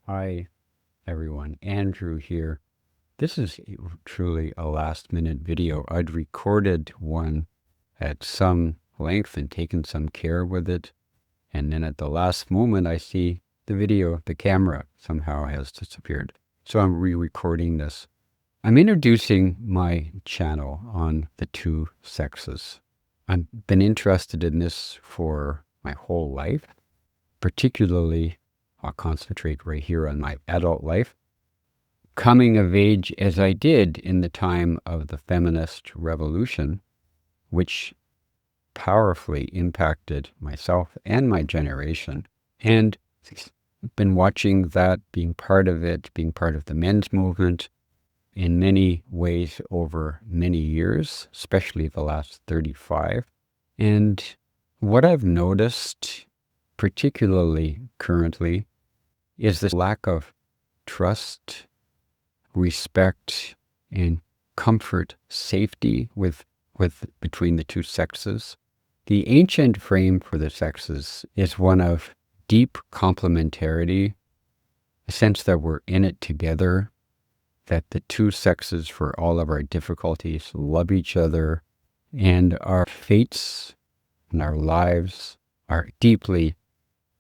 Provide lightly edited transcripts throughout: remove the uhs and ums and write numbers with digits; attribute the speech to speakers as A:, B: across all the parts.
A: Hi, everyone. Andrew here. This is truly a last-minute video. I'd recorded one at some length and taken some care with it. And then at the last moment, I see the camera somehow has disappeared. So I'm re-recording this. I'm introducing my channel on the two sexes. I've been interested in this for my whole life, particularly I'll concentrate right here on my adult life. Coming of age as I did in the time of the feminist revolution, which powerfully impacted myself and my generation, and been watching that, being part of it, being part of the men's movement in many ways over many years, especially the last 35. And what I've noticed, particularly currently, is this lack of trust, respect, and comfort, safety between the two sexes. The ancient frame for the sexes is one of deep complementarity, a sense that we're in it together, that the two sexes, for all of our difficulties, love each other, and our fates and our lives are deeply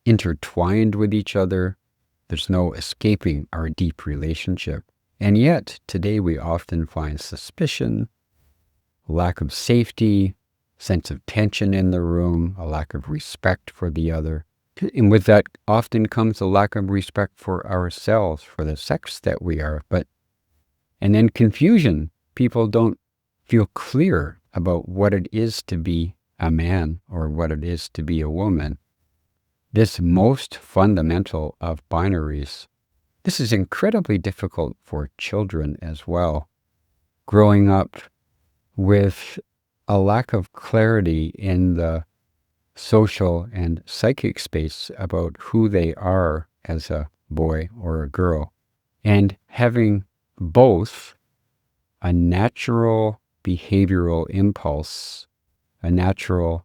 A: intertwined with each other. There's no escaping our deep relationship. And yet, today we often find suspicion, lack of safety, sense of tension in the room, a lack of respect for the other. And with that often comes a lack of respect for ourselves, for the sex that we are. And then confusion. People don't feel clear about what it is to be a man or what it is to be a woman. This most fundamental of binaries. This is incredibly difficult for children as well. Growing up with a lack of clarity in the social and psychic space about who they are as a boy or a girl, and having both a natural behavioral impulse, a natural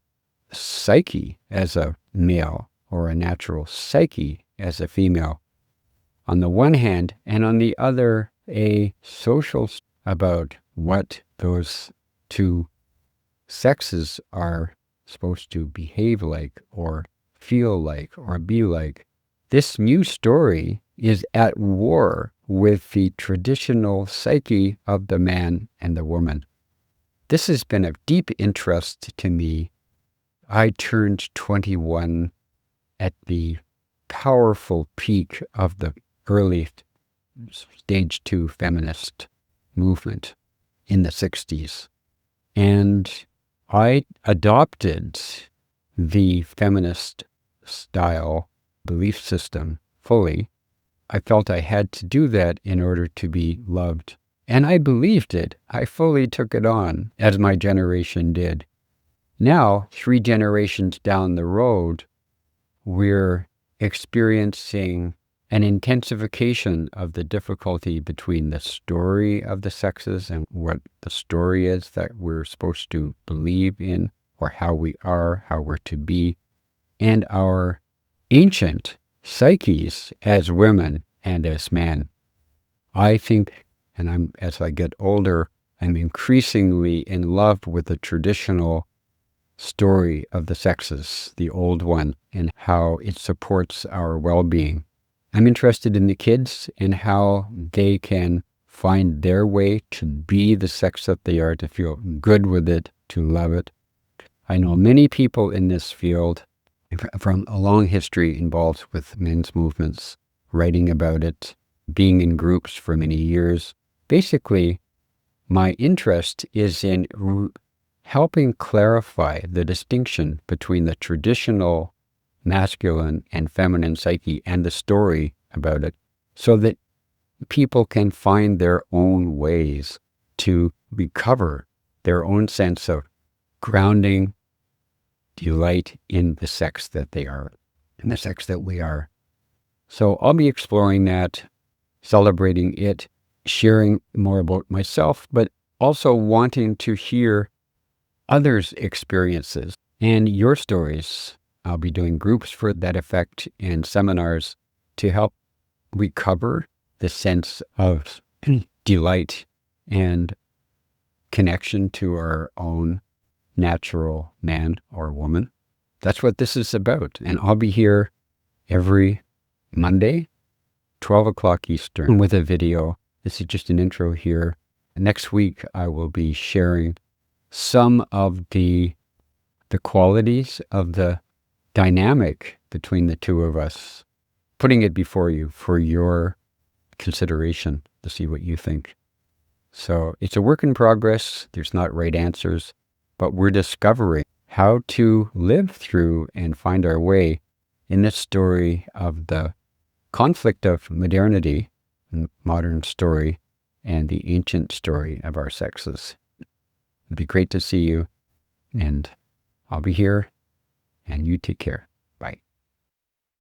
A: psyche as a male, or a natural psyche as a female, on the one hand, and on the other, a social about what those two sexes are supposed to behave like, or feel like, or be like. This new story is at war with the traditional psyche of the man and the woman. This has been of deep interest to me. I turned 21 at the powerful peak of the early stage 2 feminist movement in the 60s. And I adopted the feminist style belief system fully. I felt I had to do that in order to be loved. And I believed it. I fully took it on, as my generation did. Now, 3 generations down the road, we're experiencing an intensification of the difficulty between the story of the sexes and what the story is that we're supposed to believe in, or how we are, how we're to be, and our ancient psyches as women and as men. I think, and as I get older, I'm increasingly in love with the traditional story of the sexes, the old one, and how it supports our well-being. I'm interested in the kids and how they can find their way to be the sex that they are, to feel good with it, to love it. I know many people in this field from a long history involved with men's movements, writing about it, being in groups for many years. Basically, my interest is in helping clarify the distinction between the traditional masculine and feminine psyche and the story about it, so that people can find their own ways to recover their own sense of grounding, delight in the sex that they are, in the sex that we are. So I'll be exploring that, celebrating it, sharing more about myself, but also wanting to hear others' experiences and your stories. I'll be doing groups for that effect and seminars to help recover the sense of delight and connection to our own natural man or woman. That's what this is about. And I'll be here every Monday, 12 o'clock Eastern, with a video. This is just an intro here. Next week, I will be sharing some of the qualities of the dynamic between the two of us, putting it before you for your consideration to see what you think. So it's a work in progress. There's not right answers, but we're discovering how to live through and find our way in this story of the conflict of modernity, modern story, and the ancient story of our sexes. It'd be great to see you, and I'll be here, and you take care.